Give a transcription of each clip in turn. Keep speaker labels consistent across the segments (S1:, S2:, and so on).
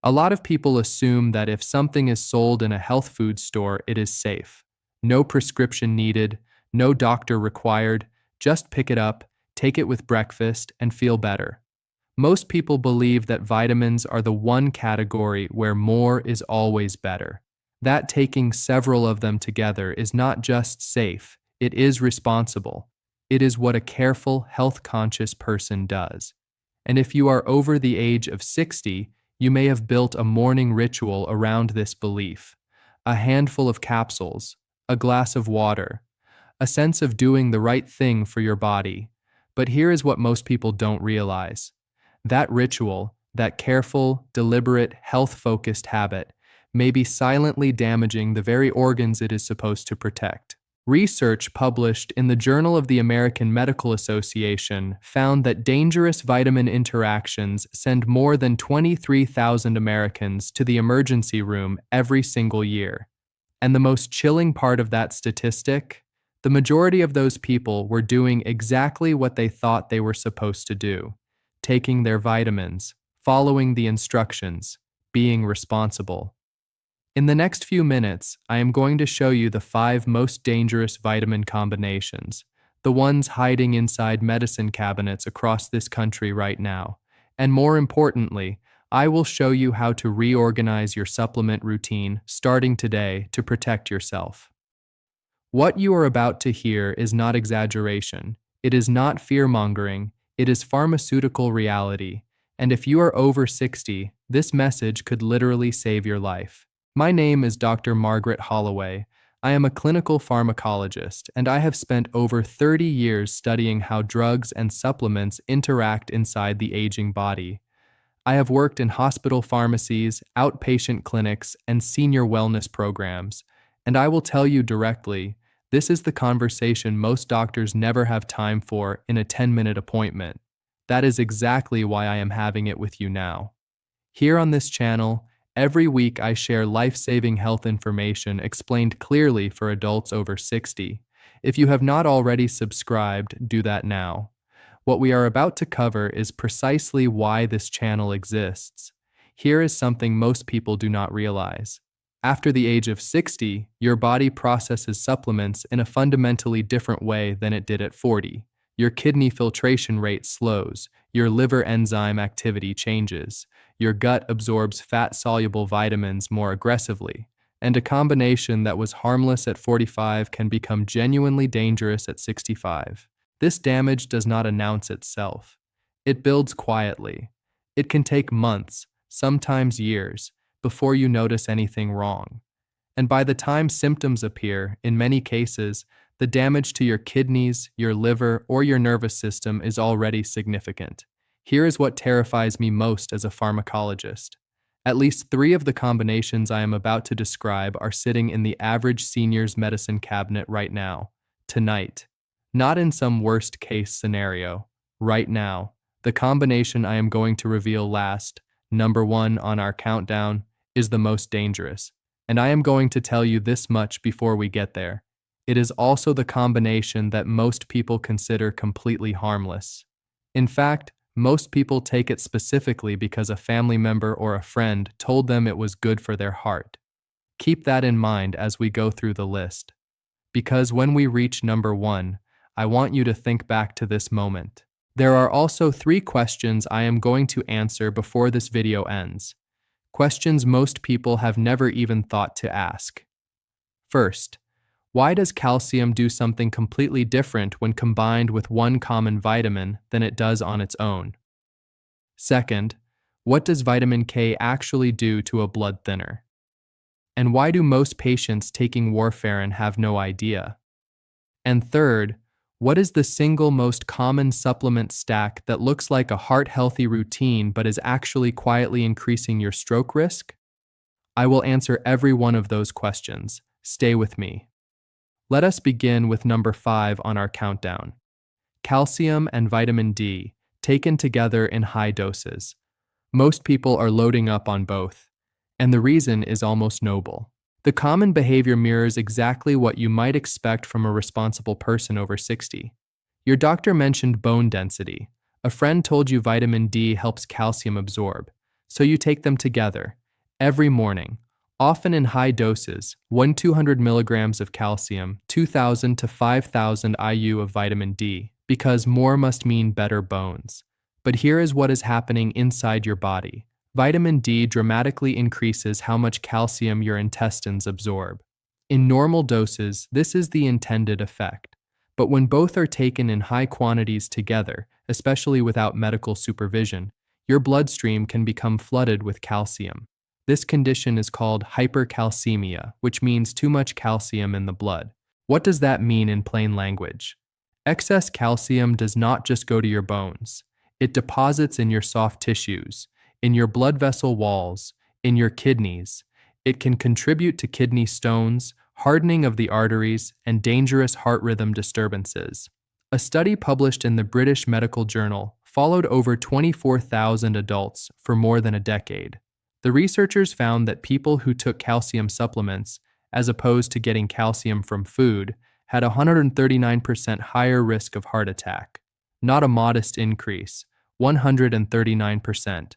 S1: A lot of people assume that if something is sold in a health food store, it is safe. No prescription needed, no doctor required, just pick it up, take it with breakfast, and feel better. Most people believe that vitamins are the one category where more is always better. That taking several of them together is not just safe, it is responsible. It is what a careful, health-conscious person does. And if you are over the age of 60, you may have built a morning ritual around this belief. A handful of capsules, a glass of water, a sense of doing the right thing for your body. But here is what most people don't realize. That ritual, that careful, deliberate, health-focused habit, may be silently damaging the very organs it is supposed to protect. Research published in the Journal of the American Medical Association found that dangerous vitamin interactions send more than 23,000 Americans to the emergency room every single year. And the most chilling part of that statistic? The majority of those people were doing exactly what they thought they were supposed to do, taking their vitamins, following the instructions, being responsible. In the next few minutes, I am going to show you the 5 most dangerous vitamin combinations, the ones hiding inside medicine cabinets across this country right now. And more importantly, I will show you how to reorganize your supplement routine starting today to protect yourself. What you are about to hear is not exaggeration. It is not fear-mongering. It is pharmaceutical reality. And if you are over 60, this message could literally save your life. My name is Dr. Margaret Holloway. I am a clinical pharmacologist, and I have spent over 30 years studying how drugs and supplements interact inside the aging body. I have worked in hospital pharmacies, outpatient clinics, and senior wellness programs, and I will tell you directly, this is the conversation most doctors never have time for in a 10-minute appointment. That is exactly why I am having it with you now. Here on this channel, every week I share life-saving health information explained clearly for adults over 60. If you have not already subscribed, do that now. What we are about to cover is precisely why this channel exists. Here is something most people do not realize. After the age of 60, your body processes supplements in a fundamentally different way than it did at 40. Your kidney filtration rate slows, your liver enzyme activity changes, your gut absorbs fat-soluble vitamins more aggressively, and a combination that was harmless at 45 can become genuinely dangerous at 65. This damage does not announce itself. It builds quietly. It can take months, sometimes years, before you notice anything wrong. And by the time symptoms appear, in many cases, the damage to your kidneys, your liver, or your nervous system is already significant. Here is what terrifies me most as a pharmacologist. At least 3 of the combinations I am about to describe are sitting in the average senior's medicine cabinet right now, tonight. Not in some worst-case scenario. Right now, the combination I am going to reveal last, number 1 on our countdown, is the most dangerous. And I am going to tell you this much before we get there. It is also the combination that most people consider completely harmless. In fact, most people take it specifically because a family member or a friend told them it was good for their heart. Keep that in mind as we go through the list. Because when we reach number 1, I want you to think back to this moment. There are also 3 questions I am going to answer before this video ends. Questions most people have never even thought to ask. First, why does calcium do something completely different when combined with one common vitamin than it does on its own? Second, what does vitamin K actually do to a blood thinner? And why do most patients taking warfarin have no idea? And third, what is the single most common supplement stack that looks like a heart-healthy routine but is actually quietly increasing your stroke risk? I will answer every one of those questions. Stay with me. Let us begin with number 5 on our countdown. Calcium and vitamin D, taken together in high doses. Most people are loading up on both, and the reason is almost noble. The common behavior mirrors exactly what you might expect from a responsible person over 60. Your doctor mentioned bone density. A friend told you vitamin D helps calcium absorb. So you take them together every morning, often in high doses, 200 milligrams of calcium, 2,000 to 5,000 IU of vitamin D, because more must mean better bones. But here is what is happening inside your body. Vitamin D dramatically increases how much calcium your intestines absorb. In normal doses, this is the intended effect. But when both are taken in high quantities together, especially without medical supervision, your bloodstream can become flooded with calcium. This condition is called hypercalcemia, which means too much calcium in the blood. What does that mean in plain language? Excess calcium does not just go to your bones. It deposits in your soft tissues, in your blood vessel walls, in your kidneys. It can contribute to kidney stones, hardening of the arteries, and dangerous heart rhythm disturbances. A study published in the British Medical Journal followed over 24,000 adults for more than a decade. The researchers found that people who took calcium supplements, as opposed to getting calcium from food, had a 139% higher risk of heart attack. Not a modest increase, 139%.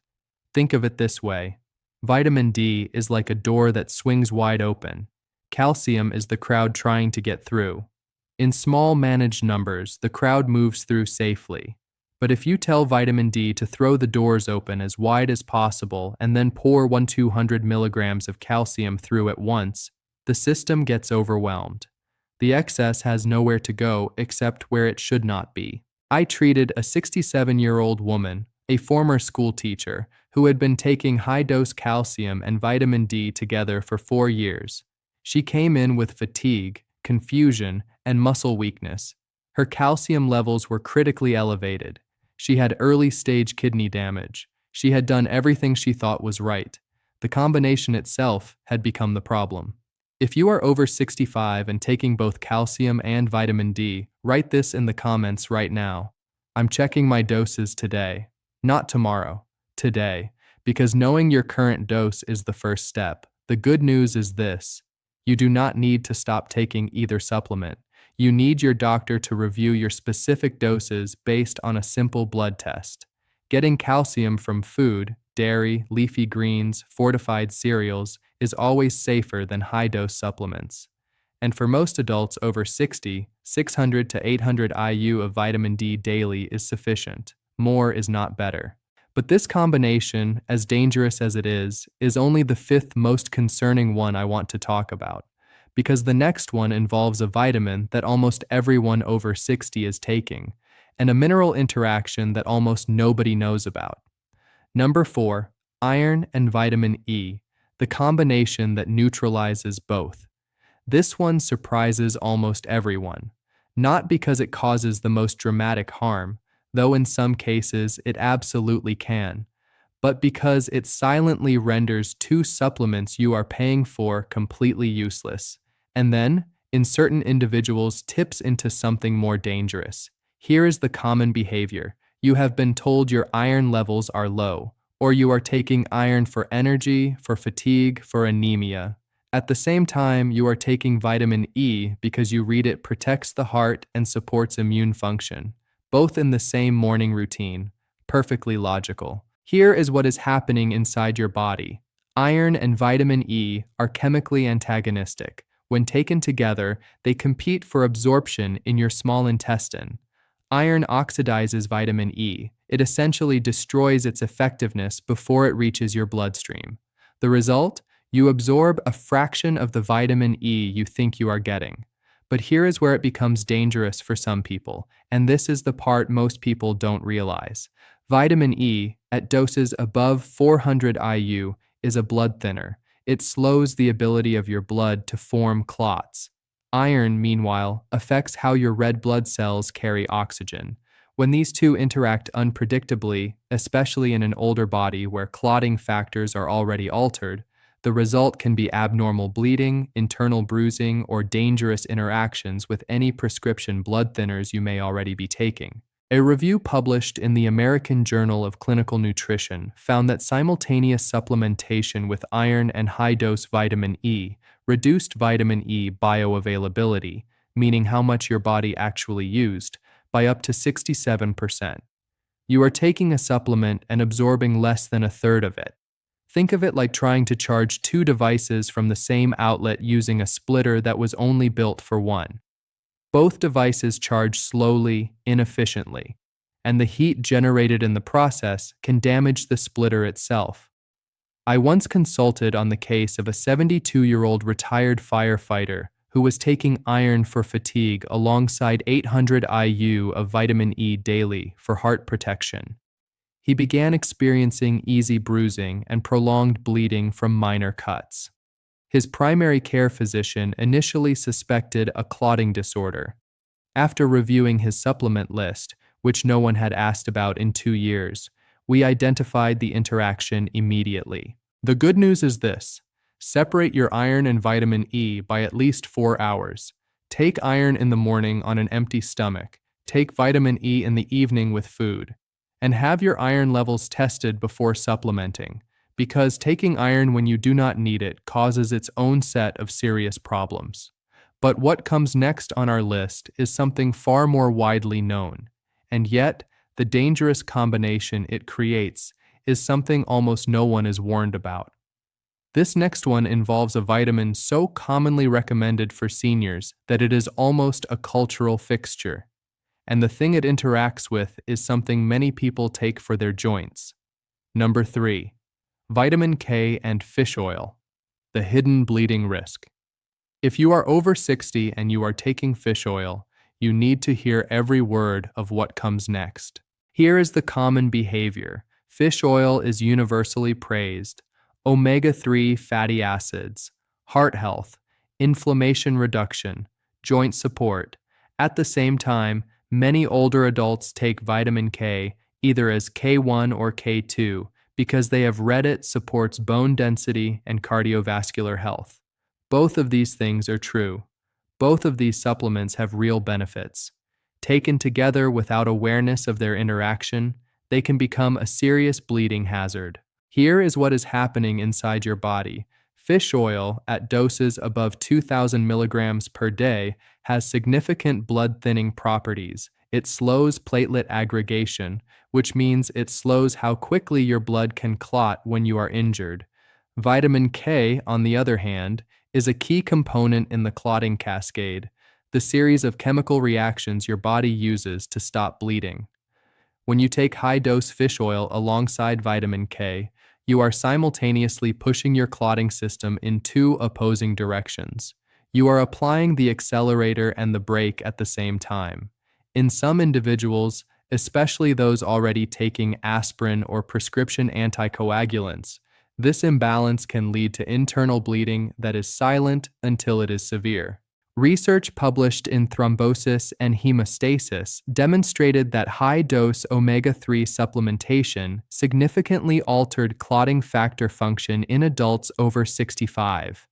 S1: Think of it this way. Vitamin D is like a door that swings wide open. Calcium is the crowd trying to get through. In small managed numbers, the crowd moves through safely. But if you tell vitamin D to throw the doors open as wide as possible and then pour 200 milligrams of calcium through at once, the system gets overwhelmed. The excess has nowhere to go except where it should not be. I treated a 67-year-old woman, a former school teacher, who had been taking high-dose calcium and vitamin D together for 4 years. She came in with fatigue, confusion, and muscle weakness. Her calcium levels were critically elevated. She had early-stage kidney damage. She had done everything she thought was right. The combination itself had become the problem. If you are over 65 and taking both calcium and vitamin D, write this in the comments right now. I'm checking my doses today. Not tomorrow. Today. Because knowing your current dose is the first step. The good news is this. You do not need to stop taking either supplement. You need your doctor to review your specific doses based on a simple blood test. Getting calcium from food, dairy, leafy greens, fortified cereals is always safer than high-dose supplements. And for most adults over 60, 600 to 800 IU of vitamin D daily is sufficient. More is not better. But this combination, as dangerous as it is only the 5th most concerning one I want to talk about. Because the next one involves a vitamin that almost everyone over 60 is taking, and a mineral interaction that almost nobody knows about. Number 4, iron and vitamin E, the combination that neutralizes both. This one surprises almost everyone, not because it causes the most dramatic harm, though in some cases it absolutely can, but because it silently renders 2 supplements you are paying for completely useless. And then, in certain individuals, tips into something more dangerous. Here is the common behavior. You have been told your iron levels are low, or you are taking iron for energy, for fatigue, for anemia. At the same time, you are taking vitamin E because you read it protects the heart and supports immune function, both in the same morning routine. Perfectly logical. Here is what is happening inside your body. Iron and vitamin E are chemically antagonistic. When taken together, they compete for absorption in your small intestine. Iron oxidizes vitamin E. It essentially destroys its effectiveness before it reaches your bloodstream. The result? You absorb a fraction of the vitamin E you think you are getting. But here is where it becomes dangerous for some people, and this is the part most people don't realize. Vitamin E, at doses above 400 IU, is a blood thinner. It slows the ability of your blood to form clots. Iron, meanwhile, affects how your red blood cells carry oxygen. When these two interact unpredictably, especially in an older body where clotting factors are already altered, the result can be abnormal bleeding, internal bruising, or dangerous interactions with any prescription blood thinners you may already be taking. A review published in the American Journal of Clinical Nutrition found that simultaneous supplementation with iron and high-dose vitamin E reduced vitamin E bioavailability, meaning how much your body actually used, by up to 67%. You are taking a supplement and absorbing less than a third of it. Think of it like trying to charge two devices from the same outlet using a splitter that was only built for one. Both devices charge slowly, inefficiently, and the heat generated in the process can damage the splitter itself. I once consulted on the case of a 72-year-old retired firefighter who was taking iron for fatigue alongside 800 IU of vitamin E daily for heart protection. He began experiencing easy bruising and prolonged bleeding from minor cuts. His primary care physician initially suspected a clotting disorder. After reviewing his supplement list, which no one had asked about in 2 years, we identified the interaction immediately. The good news is this: separate your iron and vitamin E by at least 4 hours. Take iron in the morning on an empty stomach, take vitamin E in the evening with food, and have your iron levels tested before supplementing, because taking iron when you do not need it causes its own set of serious problems. But what comes next on our list is something far more widely known, and yet the dangerous combination it creates is something almost no one is warned about. This next one involves a vitamin so commonly recommended for seniors that it is almost a cultural fixture, and the thing it interacts with is something many people take for their joints. Number 3. Vitamin K and fish oil. The hidden bleeding risk. If you are over 60 and you are taking fish oil, you need to hear every word of what comes next. Here is the common behavior. Fish oil is universally praised. Omega-3 fatty acids, heart health, inflammation reduction, joint support. At the same time, many older adults take vitamin K either as K1 or K2 because they have read it supports bone density and cardiovascular health. Both of these things are true. Both of these supplements have real benefits. Taken together without awareness of their interaction, they can become a serious bleeding hazard. Here is what is happening inside your body. Fish oil at doses above 2,000 milligrams per day has significant blood-thinning properties. It slows platelet aggregation, which means it slows how quickly your blood can clot when you are injured. Vitamin K, on the other hand, is a key component in the clotting cascade, the series of chemical reactions your body uses to stop bleeding. When you take high-dose fish oil alongside vitamin K, you are simultaneously pushing your clotting system in two opposing directions. You are applying the accelerator and the brake at the same time. In some individuals, especially those already taking aspirin or prescription anticoagulants, this imbalance can lead to internal bleeding that is silent until it is severe. Research published in Thrombosis and Hemostasis demonstrated that high-dose omega-3 supplementation significantly altered clotting factor function in adults over 65.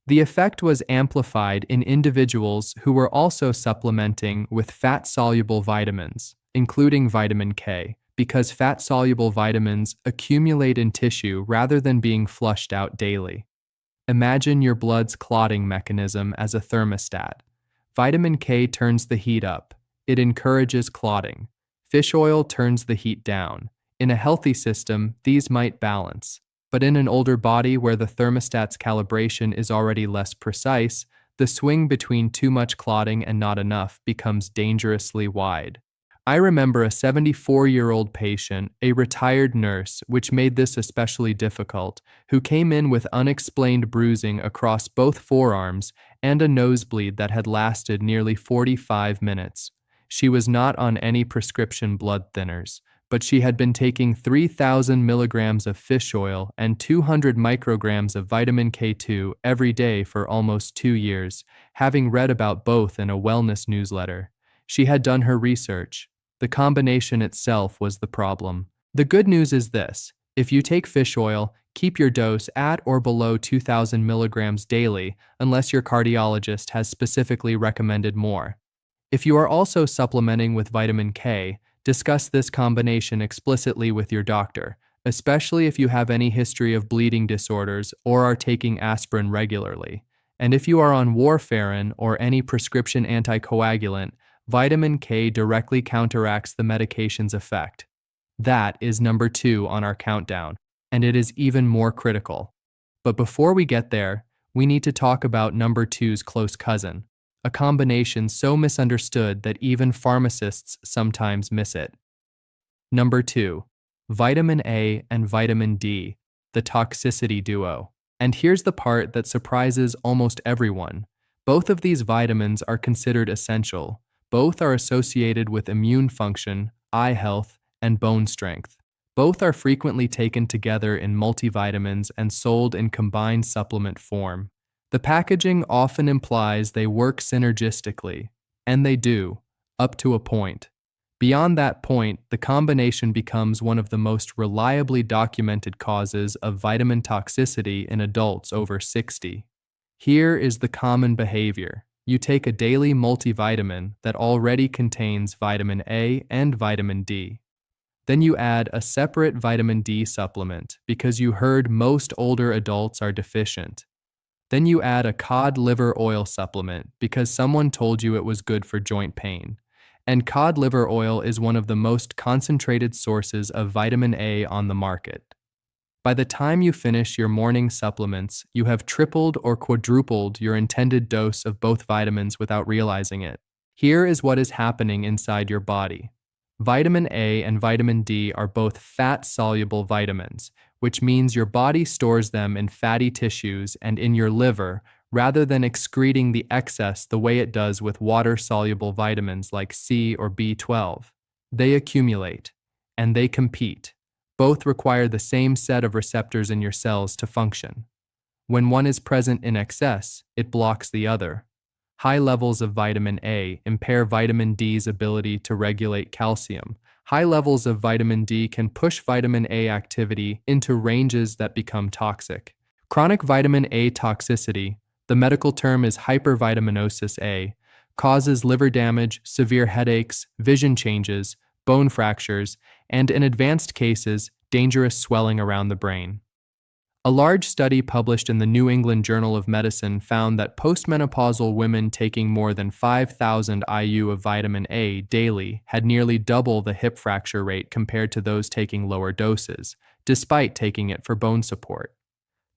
S1: The effect was amplified in individuals who were also supplementing with fat-soluble vitamins, including vitamin K, because fat-soluble vitamins accumulate in tissue rather than being flushed out daily. Imagine your blood's clotting mechanism as a thermostat. Vitamin K turns the heat up. It encourages clotting. Fish oil turns the heat down. In a healthy system, these might balance. But in an older body where the thermostat's calibration is already less precise, the swing between too much clotting and not enough becomes dangerously wide. I remember a 74-year-old patient, a retired nurse, which made this especially difficult, who came in with unexplained bruising across both forearms and a nosebleed that had lasted nearly 45 minutes. She was not on any prescription blood thinners, but she had been taking 3,000 milligrams of fish oil and 200 micrograms of vitamin K2 every day for almost 2 years, having read about both in a wellness newsletter. She had done her research. The combination itself was the problem. The good news is this: if you take fish oil, keep your dose at or below 2,000 milligrams daily unless your cardiologist has specifically recommended more. If you are also supplementing with vitamin K, discuss this combination explicitly with your doctor, especially if you have any history of bleeding disorders or are taking aspirin regularly. And if you are on warfarin or any prescription anticoagulant, vitamin K directly counteracts the medication's effect. That is number 2 on our countdown. and it is even more critical. But before we get there, we need to talk about number two's close cousin, a combination so misunderstood that even pharmacists sometimes miss it. Number two, vitamin A and vitamin D, the toxicity duo. And here's the part that surprises almost everyone. Both of these vitamins are considered essential. Both are associated with immune function, eye health, and bone strength. Both are frequently taken together in multivitamins and sold in combined supplement form. The packaging often implies they work synergistically, and they do, up to a point. Beyond that point, the combination becomes one of the most reliably documented causes of vitamin toxicity in adults over 60. Here is the common behavior. You take a daily multivitamin that already contains vitamin A and vitamin D. Then you add a separate vitamin D supplement because you heard most older adults are deficient. Then you add a cod liver oil supplement because someone told you it was good for joint pain. And cod liver oil is one of the most concentrated sources of vitamin A on the market. By the time you finish your morning supplements, you have tripled or quadrupled your intended dose of both vitamins without realizing it. Here is what is happening inside your body. Vitamin A and vitamin D are both fat-soluble vitamins, which means your body stores them in fatty tissues and in your liver, rather than excreting the excess the way it does with water-soluble vitamins like C or B12. They accumulate, and they compete. Both require the same set of receptors in your cells to function. When one is present in excess, it blocks the other. High levels of vitamin A impair vitamin D's ability to regulate calcium. High levels of vitamin D can push vitamin A activity into ranges that become toxic. Chronic vitamin A toxicity, the medical term is hypervitaminosis A, causes liver damage, severe headaches, vision changes, bone fractures, and in advanced cases, dangerous swelling around the brain. A large study published in the New England Journal of Medicine found that postmenopausal women taking more than 5,000 IU of vitamin A daily had nearly double the hip fracture rate compared to those taking lower doses, despite taking it for bone support.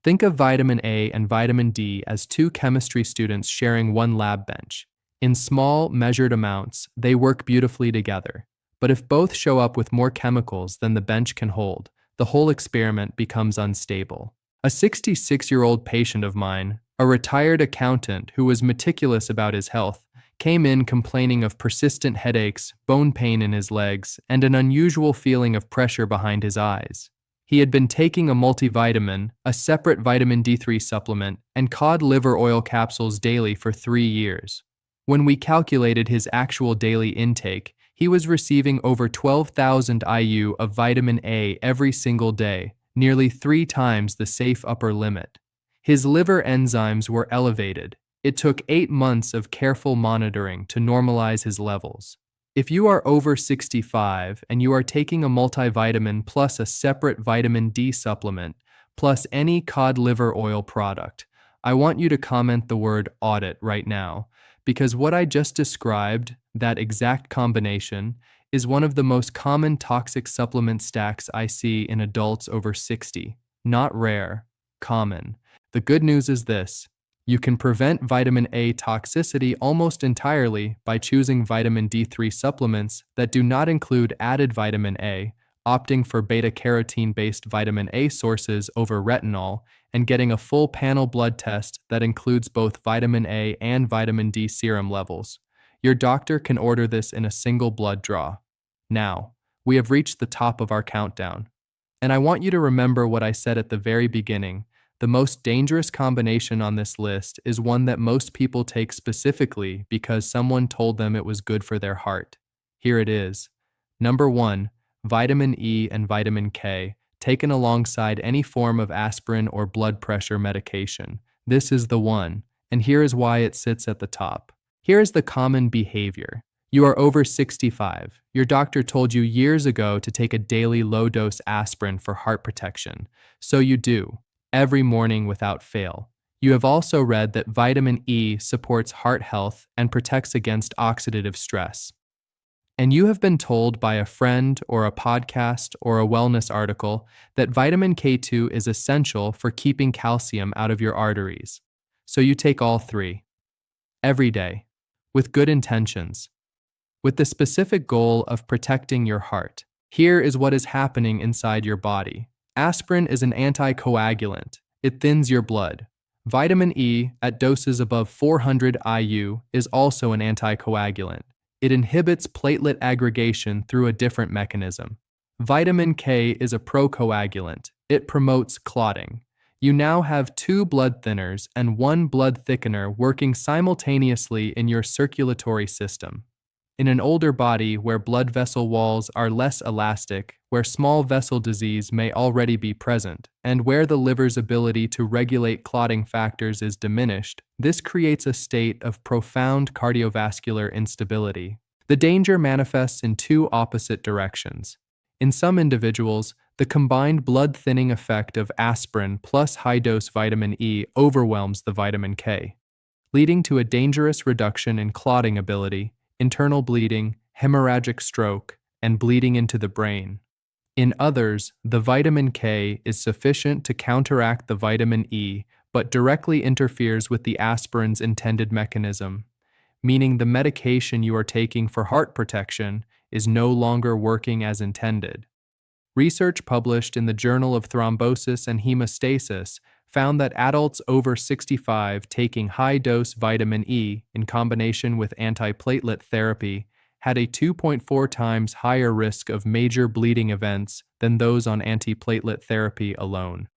S1: Think of vitamin A and vitamin D as two chemistry students sharing one lab bench. In small, measured amounts, they work beautifully together. But if both show up with more chemicals than the bench can hold, the whole experiment becomes unstable. A 66-year-old patient of mine, a retired accountant who was meticulous about his health, came in complaining of persistent headaches, bone pain in his legs, and an unusual feeling of pressure behind his eyes. He had been taking a multivitamin, a separate vitamin D3 supplement, and cod liver oil capsules daily for 3 years. When we calculated his actual daily intake, he was receiving over 12,000 IU of vitamin A every single day, nearly 3 times the safe upper limit. His liver enzymes were elevated. It took 8 months of careful monitoring to normalize his levels. If you are over 65 and you are taking a multivitamin plus a separate vitamin D supplement, plus any cod liver oil product, I want you to comment the word audit right now, because what I just described, that exact combination, is one of the most common toxic supplement stacks I see in adults over 60. Not rare, common. The good news is this: you can prevent vitamin A toxicity almost entirely by choosing vitamin D3 supplements that do not include added vitamin A, opting for beta-carotene-based vitamin A sources over retinol, and getting a full panel blood test that includes both vitamin A and vitamin D serum levels. Your doctor can order this in a single blood draw. Now, we have reached the top of our countdown. And I want you to remember what I said at the very beginning. The most dangerous combination on this list is one that most people take specifically because someone told them it was good for their heart. Here it is. Number 1, vitamin E and vitamin K, taken alongside any form of aspirin or blood pressure medication. This is the one, and here is why it sits at the top. Here is the common behavior. You are over 65. Your doctor told you years ago to take a daily low-dose aspirin for heart protection. So you do, every morning without fail. You have also read that vitamin E supports heart health and protects against oxidative stress. and you have been told by a friend or a podcast or a wellness article that vitamin K2 is essential for keeping calcium out of your arteries. So you take all three every day with good intentions, with the specific goal of protecting your heart. Here is what is happening inside your body. Aspirin is an anticoagulant. It thins your blood. Vitamin E, at doses above 400 IU, is also an anticoagulant. It inhibits platelet aggregation through a different mechanism. Vitamin K is a procoagulant. It promotes clotting. You now have 2 blood thinners and 1 blood thickener working simultaneously in your circulatory system. In an older body where blood vessel walls are less elastic, where small vessel disease may already be present, and where the liver's ability to regulate clotting factors is diminished, this creates a state of profound cardiovascular instability. The danger manifests in 2 opposite directions. In some individuals, the combined blood-thinning effect of aspirin plus high-dose vitamin E overwhelms the vitamin K, leading to a dangerous reduction in clotting ability, internal bleeding, hemorrhagic stroke, and bleeding into the brain. In others, the vitamin K is sufficient to counteract the vitamin E, but directly interferes with the aspirin's intended mechanism, meaning the medication you are taking for heart protection is no longer working as intended. Research published in the Journal of Thrombosis and Hemostasis found that adults over 65 taking high-dose vitamin E in combination with antiplatelet therapy had a 2.4 times higher risk of major bleeding events than those on antiplatelet therapy alone.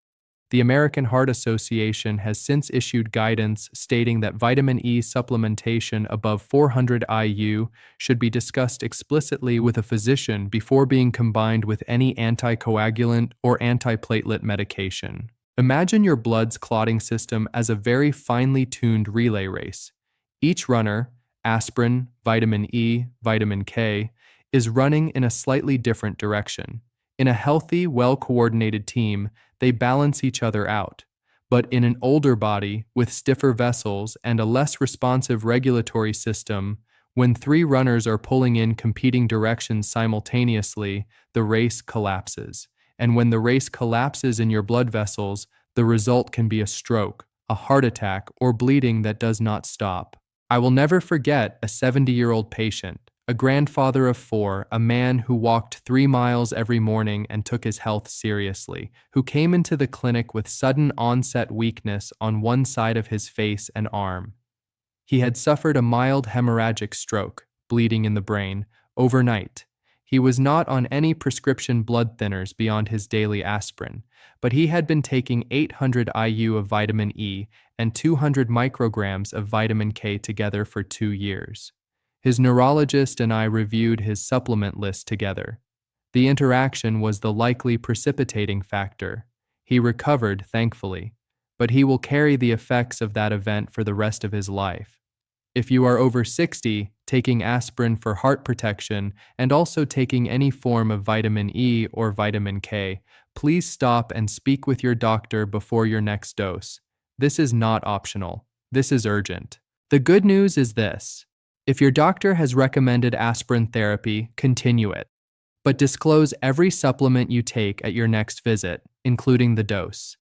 S1: The American Heart Association has since issued guidance stating that vitamin E supplementation above 400 IU should be discussed explicitly with a physician before being combined with any anticoagulant or antiplatelet medication. Imagine your blood's clotting system as a very finely tuned relay race. Each runner, aspirin, vitamin E, vitamin K, is running in a slightly different direction. In a healthy, well-coordinated team, they balance each other out. But in an older body, with stiffer vessels and a less responsive regulatory system, when 3 runners are pulling in competing directions simultaneously, the race collapses. And when the race collapses in your blood vessels, the result can be a stroke, a heart attack, or bleeding that does not stop. I will never forget a 70-year-old patient, a grandfather of 4, a man who walked 3 miles every morning and took his health seriously, who came into the clinic with sudden onset weakness on one side of his face and arm. He had suffered a mild hemorrhagic stroke, bleeding in the brain, overnight. He was not on any prescription blood thinners beyond his daily aspirin, but he had been taking 800 IU of vitamin E and 200 micrograms of vitamin K together for 2 years. His neurologist and I reviewed his supplement list together. The interaction was the likely precipitating factor. He recovered, thankfully, but he will carry the effects of that event for the rest of his life. If you are over 60, taking aspirin for heart protection and also taking any form of vitamin E or vitamin K, please stop and speak with your doctor before your next dose. This is not optional. This is urgent. The good news is this. If your doctor has recommended aspirin therapy, continue it. But disclose every supplement you take at your next visit, including the dose.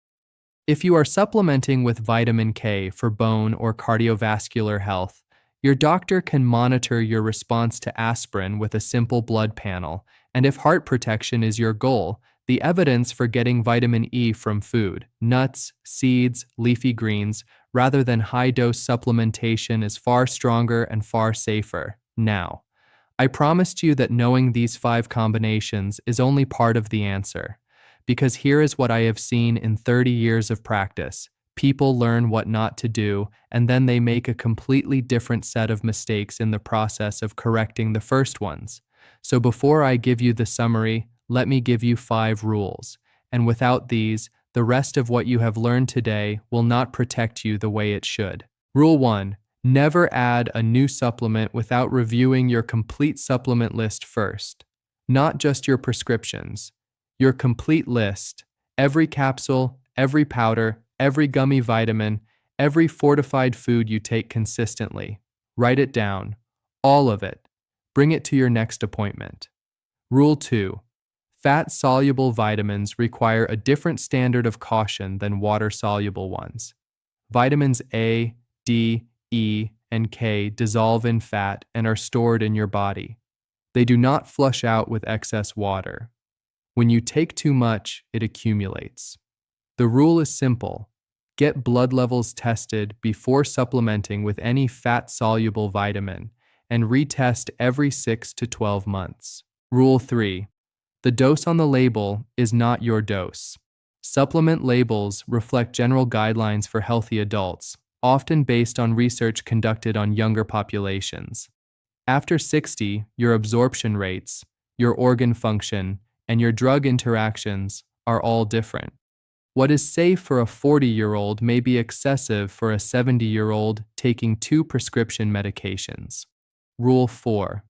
S1: If you are supplementing with vitamin K for bone or cardiovascular health, your doctor can monitor your response to aspirin with a simple blood panel, and if heart protection is your goal, the evidence for getting vitamin E from food, nuts, seeds, leafy greens, rather than high-dose supplementation is far stronger and far safer. Now, I promised you that knowing these 5 combinations is only part of the answer. Because here is what I have seen in 30 years of practice. People learn what not to do, and then they make a completely different set of mistakes in the process of correcting the first ones. So before I give you the summary, let me give you 5 rules. And without these, the rest of what you have learned today will not protect you the way it should. Rule 1. Never add a new supplement without reviewing your complete supplement list first. Not just your prescriptions. Your complete list, every capsule, every powder, every gummy vitamin, every fortified food you take consistently. Write it down, all of it. Bring it to your next appointment. Rule 2. Fat-soluble vitamins require a different standard of caution than water-soluble ones. Vitamins A, D, E, and K dissolve in fat and are stored in your body. They do not flush out with excess water. When you take too much, it accumulates. The rule is simple. Get blood levels tested before supplementing with any fat-soluble vitamin and retest every 6 to 12 months. Rule 3. The dose on the label is not your dose. Supplement labels reflect general guidelines for healthy adults, often based on research conducted on younger populations. After 60, your absorption rates, your organ function, and your drug interactions are all different. What is safe for a 40-year-old may be excessive for a 70-year-old taking 2 prescription medications. Rule 4.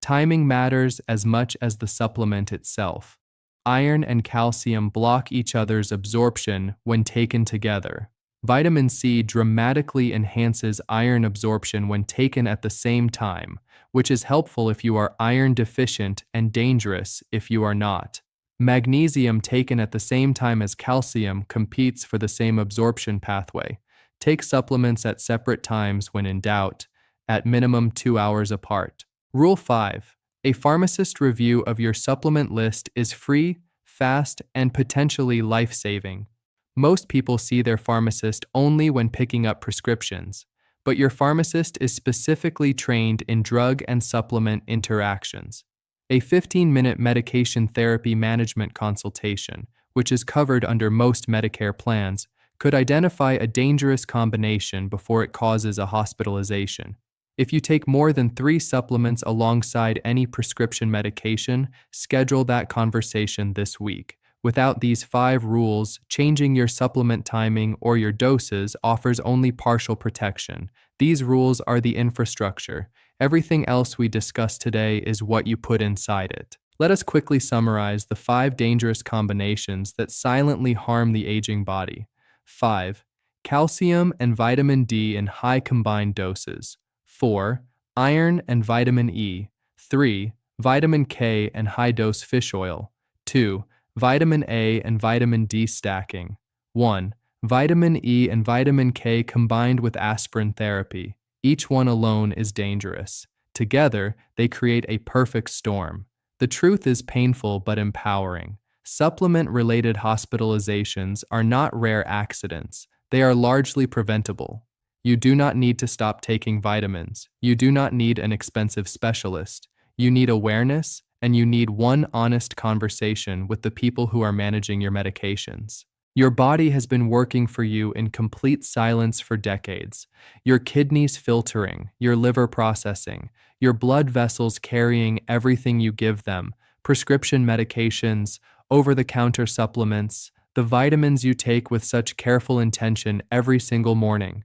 S1: Timing matters as much as the supplement itself. Iron and calcium block each other's absorption when taken together. Vitamin C dramatically enhances iron absorption when taken at the same time, which is helpful if you are iron deficient and dangerous if you are not. Magnesium taken at the same time as calcium competes for the same absorption pathway. Take supplements at separate times when in doubt, at minimum 2 hours apart. Rule 5. A pharmacist review of your supplement list is free, fast, and potentially life-saving. Most people see their pharmacist only when picking up prescriptions, but your pharmacist is specifically trained in drug and supplement interactions. A 15-minute medication therapy management consultation, which is covered under most Medicare plans, could identify a dangerous combination before it causes a hospitalization. If you take more than 3 supplements alongside any prescription medication, schedule that conversation this week. Without these 5 rules, changing your supplement timing or your doses offers only partial protection. These rules are the infrastructure. Everything else we discussed today is what you put inside it. Let us quickly summarize the 5 dangerous combinations that silently harm the aging body. 5. Calcium and vitamin D in high combined doses. 4. Iron and vitamin E. 3. Vitamin K and high-dose fish oil. 2. Vitamin A and vitamin D stacking. 1. Vitamin E and vitamin K combined with aspirin therapy. Each one alone is dangerous. Together, they create a perfect storm. The truth is painful but empowering. Supplement-related hospitalizations are not rare accidents. They are largely preventable. You do not need to stop taking vitamins. You do not need an expensive specialist. You need awareness, and you need one honest conversation with the people who are managing your medications. Your body has been working for you in complete silence for decades. Your kidneys filtering, your liver processing, your blood vessels carrying everything you give them, prescription medications, over-the-counter supplements, the vitamins you take with such careful intention every single morning.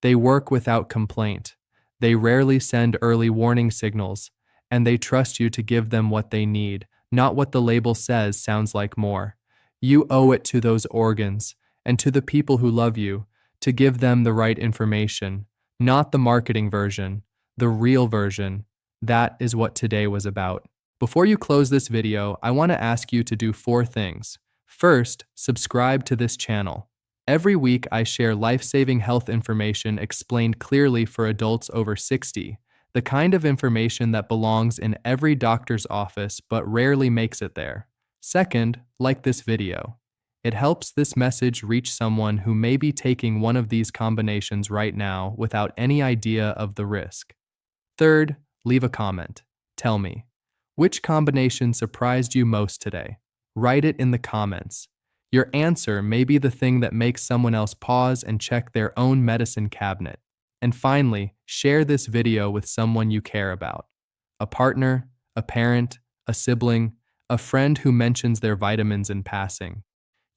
S1: They work without complaint. They rarely send early warning signals, and they trust you to give them what they need, not what the label says sounds like more. You owe it to those organs and to the people who love you to give them the right information, not the marketing version, the real version. That is what today was about. Before you close this video, I want to ask you to do 4 things. First, subscribe to this channel. Every week, I share life-saving health information explained clearly for adults over 60, the kind of information that belongs in every doctor's office but rarely makes it there. Second, like this video. It helps this message reach someone who may be taking one of these combinations right now without any idea of the risk. Third, leave a comment. Tell me, which combination surprised you most today? Write it in the comments. Your answer may be the thing that makes someone else pause and check their own medicine cabinet. And finally, share this video with someone you care about. A partner, a parent, a sibling, a friend who mentions their vitamins in passing.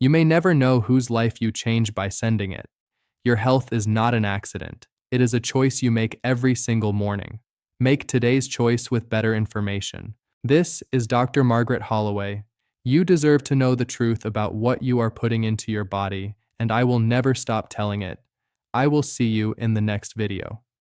S1: You may never know whose life you change by sending it. Your health is not an accident. It is a choice you make every single morning. Make today's choice with better information. This is Dr. Margaret Holloway. You deserve to know the truth about what you are putting into your body, and I will never stop telling it. I will see you in the next video.